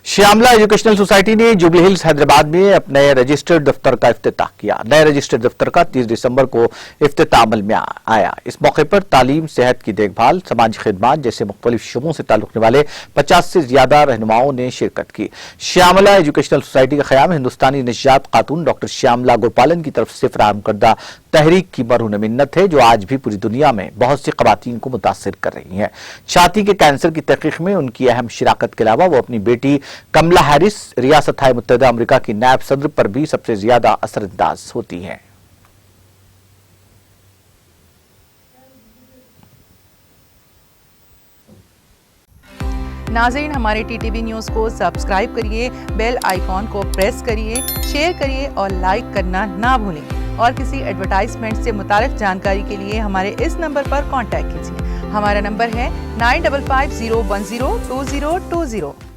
Shyamala educational society ने jubilee hills Hyderabad में अपने रजिस्टर्ड दफ्तर का इफ्तिताह किया। नए रजिस्टर्ड दफ्तर का 30 दिसंबर को इफ्तिताह अमल में आया। इस मौके पर तालीम, सेहत की देखभाल, समाजी खिदमात जैसे मुख्तलिफ शुबों से ताल्लुक रखने वाले 50 से ज्यादा रहनुमाओं ने शिरकत की। श्यामला एजुकेशनल सोसाइटी का क़याम हिंदुस्तानी नशियात खातून डॉक्टर श्यामला गोपालन की तरफ से फराहम करदा तहरीक की मरहून मिन्नत है, जो आज भी पूरी दुनिया में बहुत सी ख़वातीन को मुतासिर कर रही हैं। छाती के कैंसर की तहकीक में उनकी अहम शिराकत के अलावा वो अपनी बेटी कमला हैरिस रियासत मुत्तहिदा अमेरिका की नायब सदर पर भी सबसे ज्यादा असरअंदाज होती हैं। नाज़रीन, हमारे टीटीवी न्यूज़ को सब्सक्राइब करिए, बेल आइकॉन को प्रेस करिए, शेयर करिए और लाइक करना ना भूलें। और किसी एडवर्टाइजमेंट से मुताल्लिक़ जानकारी के लिए हमारे इस नंबर पर कांटेक्ट कीजिए। हमारा नंबर है 9550102020।